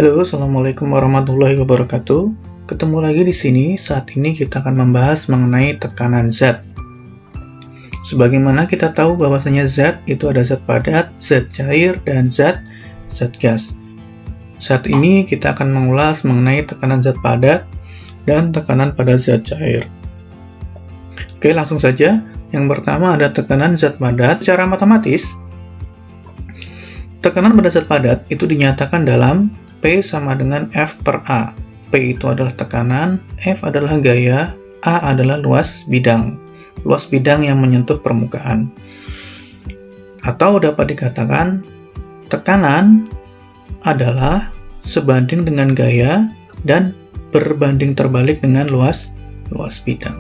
Halo, assalamualaikum warahmatullahi wabarakatuh. Ketemu lagi di sini. Saat ini kita akan membahas mengenai tekanan zat. Sebagaimana kita tahu bahwasanya zat itu ada zat padat, zat cair, dan zat gas. Saat ini kita akan mengulas mengenai tekanan zat padat dan tekanan pada zat cair. Oke, langsung saja. Yang pertama ada tekanan zat padat. Secara matematis, tekanan pada zat padat itu dinyatakan dalam P sama dengan F per A. P itu adalah tekanan, F adalah gaya, A adalah luas bidang. Luas bidang yang menyentuh permukaan. Atau dapat dikatakan, tekanan adalah sebanding dengan gaya dan berbanding terbalik dengan luas bidang.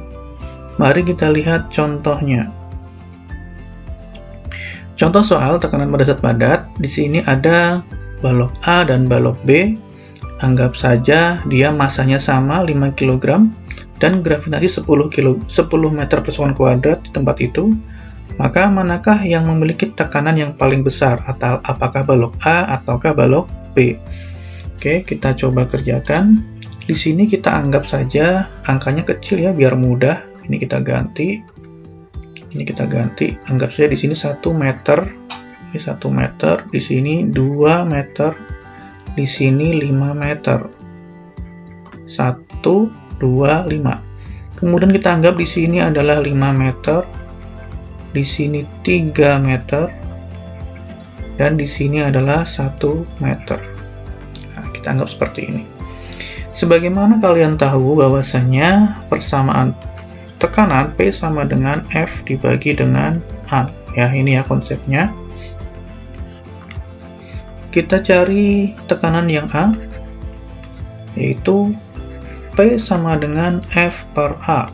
Mari kita lihat contohnya. Contoh soal tekanan pada zat padat, di sini ada balok A dan balok B. Anggap saja dia masanya sama 5 kg dan gravitasi 10 meter per sekon kuadrat di tempat itu. Maka manakah yang memiliki tekanan yang paling besar? Atau apakah balok A ataukah balok B? Oke, kita coba kerjakan. Di sini kita anggap saja angkanya kecil ya biar mudah. Ini kita ganti. Anggap saja di sini 1 meter. Ini 1 meter, di sini 2 meter, di sini 5 meter. 1, 2, 5. Kemudian kita anggap di sini adalah 5 meter, di sini 3 meter, dan di sini adalah 1 meter. Nah, kita anggap seperti ini. Sebagaimana kalian tahu bahwasanya persamaan tekanan P sama dengan F dibagi dengan A. Ya, ini ya konsepnya. Kita cari tekanan yang A, yaitu P sama dengan F per A,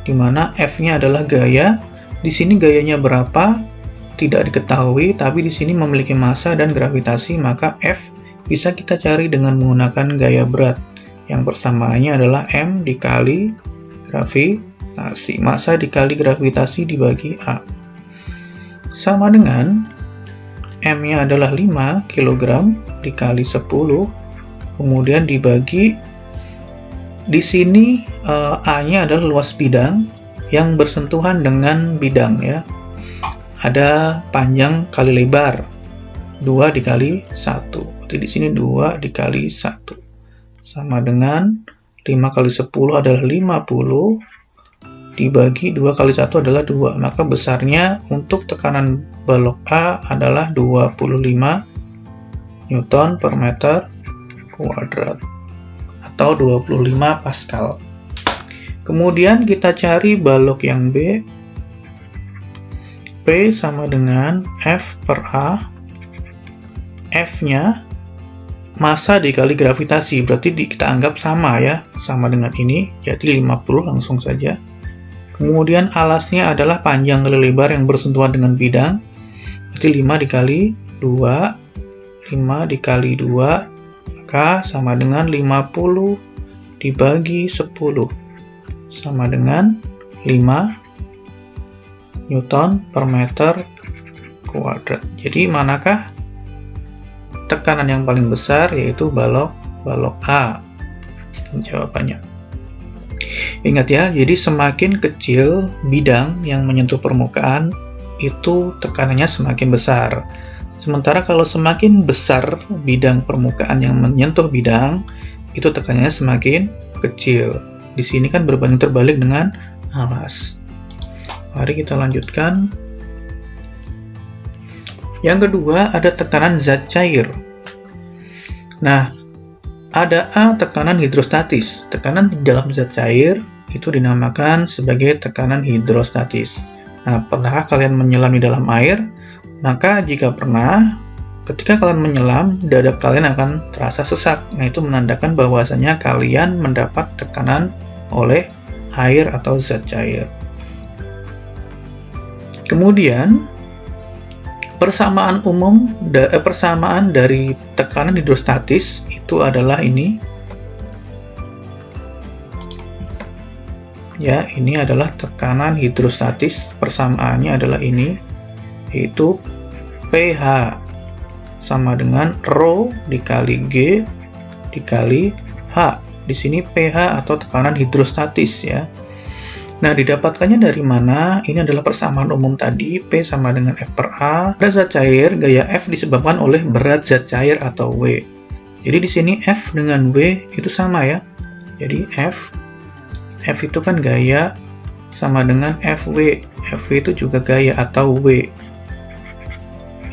di mana F-nya adalah gaya. Di sini gayanya berapa? Tidak diketahui, tapi di sini memiliki massa dan gravitasi, maka F bisa kita cari dengan menggunakan gaya berat, yang persamaannya adalah M dikali gravitasi. Massa dikali gravitasi dibagi A. Sama dengan M-nya adalah 5 kg dikali 10, kemudian dibagi, di sini A-nya adalah luas bidang yang bersentuhan dengan bidang ya. Ada panjang kali lebar, 2 dikali 1. Berarti di sini 2 dikali 1. Sama dengan 5 kali 10 adalah 50, dibagi 2 kali 1 adalah 2, maka besarnya untuk tekanan balok A adalah 25 Newton per meter kuadrat atau 25 Pascal. Kemudian kita cari balok yang B. P sama dengan F per A. F-nya massa dikali gravitasi, berarti kita anggap sama ya, sama dengan ini, jadi 50 langsung saja. Kemudian alasnya adalah panjang kali lebar yang bersentuhan dengan bidang, berarti 5 dikali 2, 5 dikali 2, maka sama dengan 50 dibagi 10, sama dengan 5 Newton per meter kuadrat. Jadi manakah tekanan yang paling besar? Yaitu balok A. Jawabannya. Ingat ya, jadi semakin kecil bidang yang menyentuh permukaan, itu tekanannya semakin besar. Sementara kalau semakin besar bidang permukaan yang menyentuh bidang, itu tekanannya semakin kecil. Di sini kan berbanding terbalik dengan alas. Mari kita lanjutkan. Yang kedua, ada tekanan zat cair. Nah, ada A tekanan hidrostatis. Tekanan di dalam zat cair itu dinamakan sebagai tekanan hidrostatis. Nah, pernahkah kalian menyelam di dalam air? Maka jika pernah, ketika kalian menyelam, dada kalian akan terasa sesak. Nah, itu menandakan bahwasanya kalian mendapat tekanan oleh air atau zat cair. Kemudian, persamaan dari tekanan hidrostatis itu adalah ini. Ya, ini adalah tekanan hidrostatis. Persamaannya adalah ini, yaitu pH. sama dengan rho dikali G dikali H. Di sini pH atau tekanan hidrostatis ya. Nah, didapatkannya dari mana? Ini adalah persamaan umum tadi, P sama dengan F per A. Pada zat cair, gaya F disebabkan oleh berat zat cair atau W. Jadi di sini F dengan W itu sama ya. Jadi F itu kan gaya sama dengan FW. FW itu juga gaya atau W.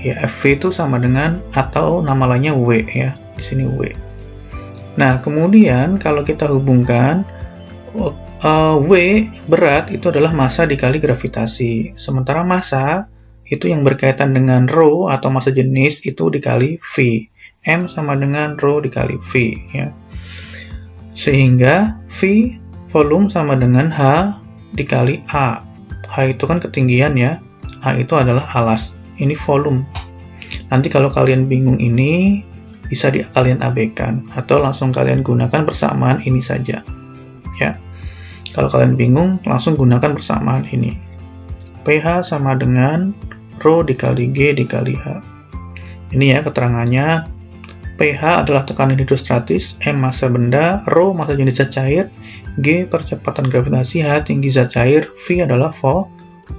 Ya, FV itu sama dengan atau nama lainnya W ya. Di sini W. Nah, kemudian kalau kita hubungkan W berat itu adalah massa dikali gravitasi. Sementara massa itu yang berkaitan dengan rho atau massa jenis itu dikali V. M sama dengan rho dikali V ya. Sehingga V volume sama dengan H dikali A. H itu kan ketinggian ya. A itu adalah alas. Ini volume. Nanti kalau kalian bingung ini bisa kalian abaikan atau langsung kalian gunakan persamaan ini saja. Ya. Kalau kalian bingung, langsung gunakan persamaan ini. pH sama dengan rho dikali G dikali H. Ini ya keterangannya. pH adalah tekanan hidrostatis, M massa benda, rho massa jenis zat cair, G percepatan gravitasi, H tinggi zat cair, V adalah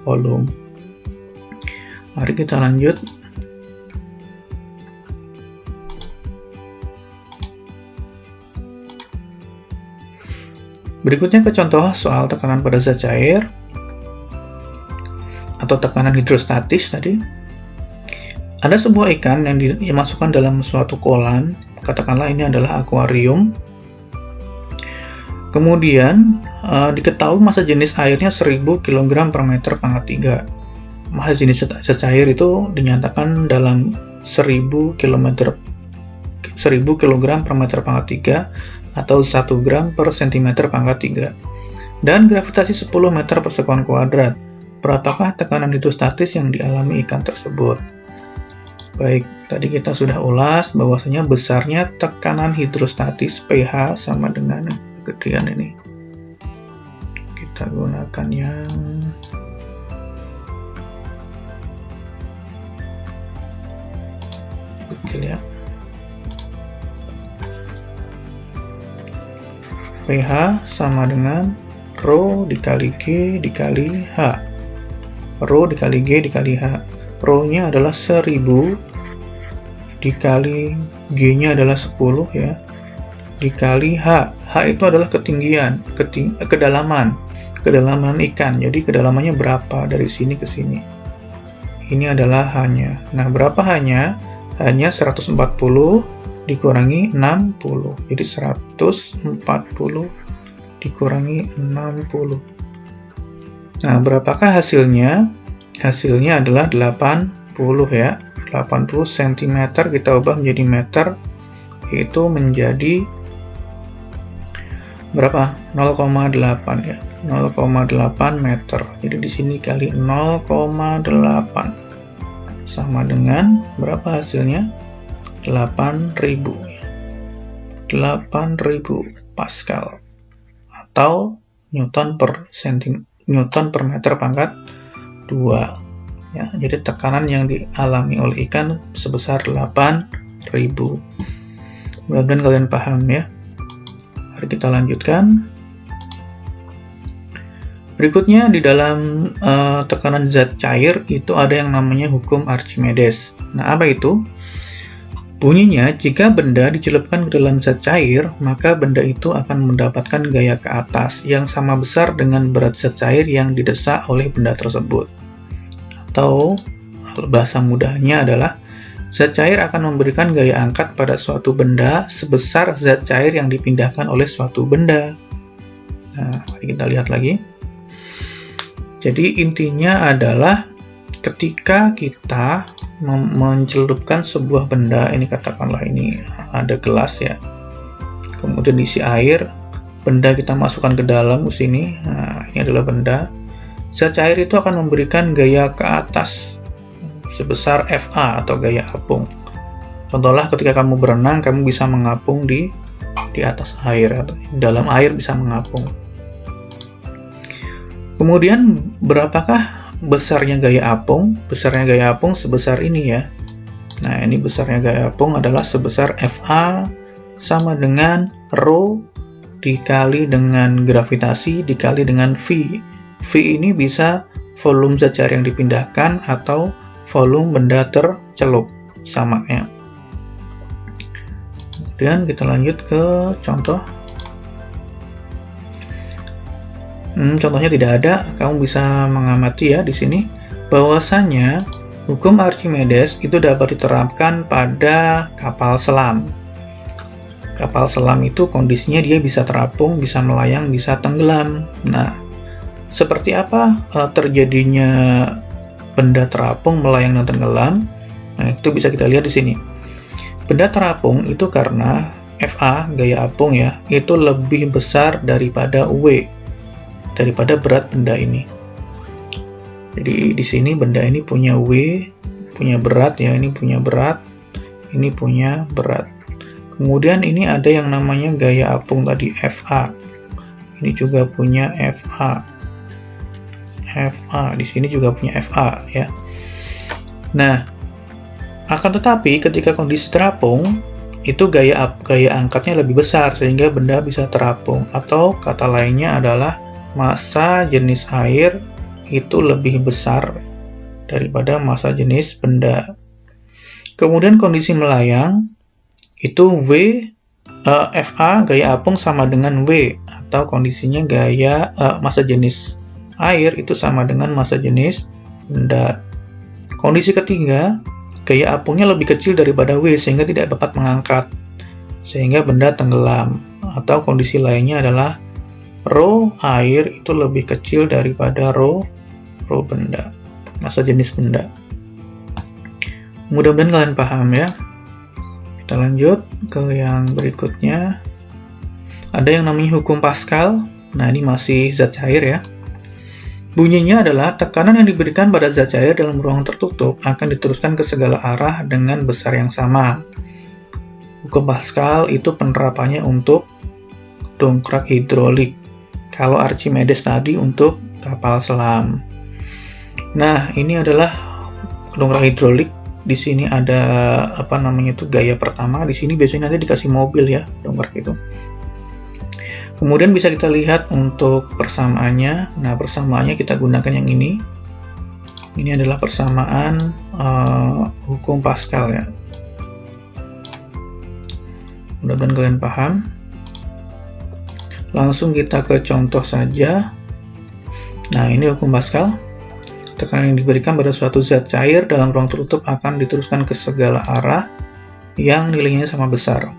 volume. Mari kita lanjut. Berikutnya ke contoh soal tekanan pada zat cair atau tekanan hidrostatis tadi. Ada sebuah ikan yang dimasukkan dalam suatu kolam, katakanlah ini adalah akuarium. Kemudian diketahui massa jenis airnya 1000 kg per meter pangkat 3. Massa jenis zat cair itu dinyatakan dalam 1000 kg per meter pangkat 3 atau 1 gram per cm pangkat 3. Dan gravitasi 10 meter per sekon kuadrat. Berapakah tekanan hidrostatis yang dialami ikan tersebut? Baik, tadi kita sudah ulas bahwasanya besarnya tekanan hidrostatis pH sama dengan kegedean ini. Kita gunakan yang kecil ya. pH sama dengan rho dikali G dikali H. Rho dikali G dikali H. Rho-nya adalah 1000 dikali G-nya adalah 10 ya. Dikali H. H itu adalah ketinggian, kedalaman ikan. Jadi kedalamannya berapa dari sini ke sini. Ini adalah H-nya. Nah, berapa H-nya? H-nya 140 dikurangi 60. Jadi 140 dikurangi 60. Nah, berapakah hasilnya? Hasilnya adalah 80 ya. 80 cm kita ubah menjadi meter, itu menjadi berapa? 0,8 ya. 0,8 meter. Jadi di sini kali 0,8 sama dengan berapa hasilnya? 8.000 Pascal atau Newton per meter pangkat 2 ya. Jadi tekanan yang dialami oleh ikan sebesar 8.000. Mudah-mudahan kalian paham ya. Mari kita lanjutkan. Berikutnya di dalam tekanan zat cair itu ada yang namanya hukum Archimedes. Nah, apa itu? Bunyinya, jika benda dicelupkan ke dalam zat cair, maka benda itu akan mendapatkan gaya ke atas yang sama besar dengan berat zat cair yang didesak oleh benda tersebut. Atau bahasa mudahnya adalah zat cair akan memberikan gaya angkat pada suatu benda sebesar zat cair yang dipindahkan oleh suatu benda. Nah, mari kita lihat lagi. Jadi intinya adalah ketika kita mencelupkan sebuah benda, ini katakanlah ini ada gelas ya, kemudian diisi air, benda kita masukkan ke dalam sini. Nah, ini adalah benda. Zat cair itu akan memberikan gaya ke atas sebesar FA atau gaya apung. Contohlah ketika kamu berenang, kamu bisa mengapung di atas air atau dalam air bisa mengapung. Kemudian berapakah besarnya gaya apung? Besarnya gaya apung sebesar ini ya. Nah, ini besarnya gaya apung adalah sebesar Fa sama dengan Rho dikali dengan gravitasi dikali dengan V. V ini bisa volume zat cair yang dipindahkan atau volume benda tercelup samanya. Kemudian kita lanjut ke contoh. Contohnya tidak ada, kamu bisa mengamati ya di sini bahwasanya hukum Archimedes itu dapat diterapkan pada kapal selam. Kapal selam itu kondisinya dia bisa terapung, bisa melayang, bisa tenggelam. Nah, seperti apa terjadinya benda terapung, melayang, dan tenggelam? Nah, itu bisa kita lihat di sini. Benda terapung itu karena Fa, gaya apung ya, itu lebih besar daripada W, daripada berat benda ini. Jadi di sini benda ini punya W, punya berat ya, ini punya berat, ini punya berat. Kemudian ini ada yang namanya gaya apung tadi, Fa. Ini juga punya Fa. Fa, di sini juga punya Fa ya. Nah, akan tetapi ketika kondisi terapung, itu gaya angkatnya lebih besar sehingga benda bisa terapung, atau kata lainnya adalah massa jenis air itu lebih besar daripada massa jenis benda. Kemudian kondisi melayang itu Fa gaya apung sama dengan W, atau kondisinya massa jenis air itu sama dengan massa jenis benda. Kondisi ketiga, gaya apungnya lebih kecil daripada W sehingga tidak dapat mengangkat, sehingga benda tenggelam, atau kondisi lainnya adalah Rho air itu lebih kecil daripada Rho benda, massa jenis benda. Mudah-mudahan kalian paham ya. Kita lanjut ke yang berikutnya. Ada yang namanya hukum Pascal. Nah, ini masih zat cair ya. Bunyinya adalah tekanan yang diberikan pada zat cair dalam ruang tertutup akan diteruskan ke segala arah dengan besar yang sama. Hukum Pascal itu penerapannya untuk dongkrak hidrolik. Kalau Archimedes tadi untuk kapal selam. Nah, ini adalah dongkrak hidrolik. Di sini ada gaya pertama. Di sini biasanya nanti dikasih mobil ya, dongkrak itu. Kemudian bisa kita lihat untuk persamaannya. Nah, persamaannya kita gunakan yang ini. Ini adalah persamaan hukum Pascal ya. Mudah-mudahan kalian paham. Langsung kita ke contoh saja. Nah, ini hukum Pascal. Tekanan yang diberikan pada suatu zat cair dalam ruang tertutup akan diteruskan ke segala arah yang nilainya sama besar.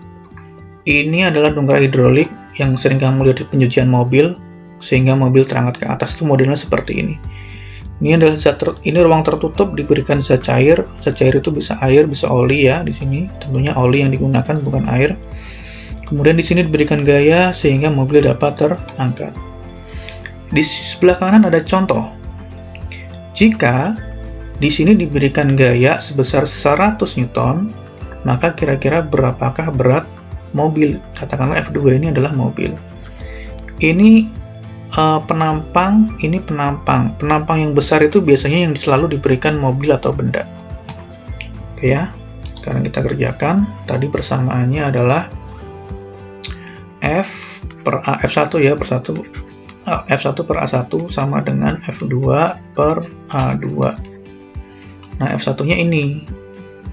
Ini adalah dongkrak hidrolik yang sering kamu lihat di pencucian mobil, sehingga mobil terangkat ke atas. Itu modelnya seperti ini. Ini adalah ruang tertutup diberikan zat cair. Zat cair itu bisa air, bisa oli ya. Di sini tentunya oli yang digunakan bukan air. Kemudian di sini diberikan gaya sehingga mobil dapat terangkat. Di sebelah kanan ada contoh. Jika di sini diberikan gaya sebesar 100 Newton, maka kira-kira berapakah berat mobil? Katakanlah F2 ini adalah mobil. Ini penampang, ini penampang. Penampang yang besar itu biasanya yang selalu diberikan mobil atau benda. Oke ya, sekarang kita kerjakan. Tadi persamaannya adalah F1 ya, F1 per A1 sama dengan F2 per A2. Nah, F1-nya ini,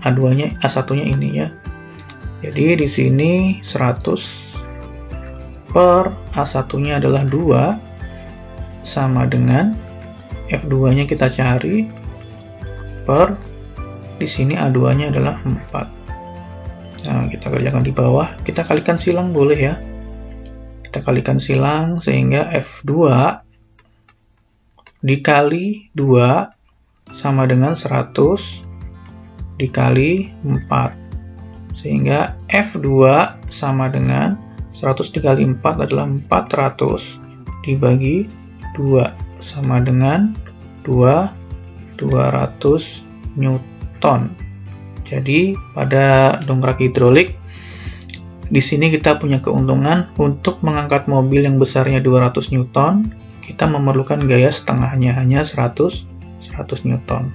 A1-nya ini ya. Jadi di sini 100 per A1-nya adalah 2 sama dengan F2-nya kita cari per di sini A2-nya adalah 4. Nah, kita kerjakan di bawah, kita kalikan silang boleh ya. Kita kalikan silang sehingga F2 dikali 2 sama dengan 100 dikali 4. Sehingga F2 sama dengan 100 dikali 4 adalah 400 dibagi 2 sama dengan 200 Newton. Jadi pada dongkrak hidrolik di sini kita punya keuntungan untuk mengangkat mobil yang besarnya 200 Newton, kita memerlukan gaya setengahnya hanya 100 Newton.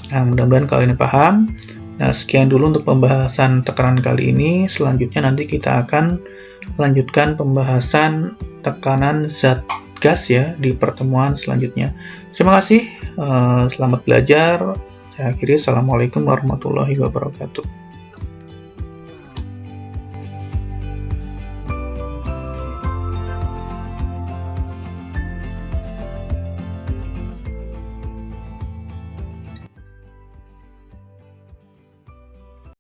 Nah, mudah-mudahan kalian paham. Nah, sekian dulu untuk pembahasan tekanan kali ini. Selanjutnya nanti kita akan lanjutkan pembahasan tekanan zat gas ya di pertemuan selanjutnya. Terima kasih, selamat belajar. Saya akhiri, Assalamualaikum warahmatullahi wabarakatuh.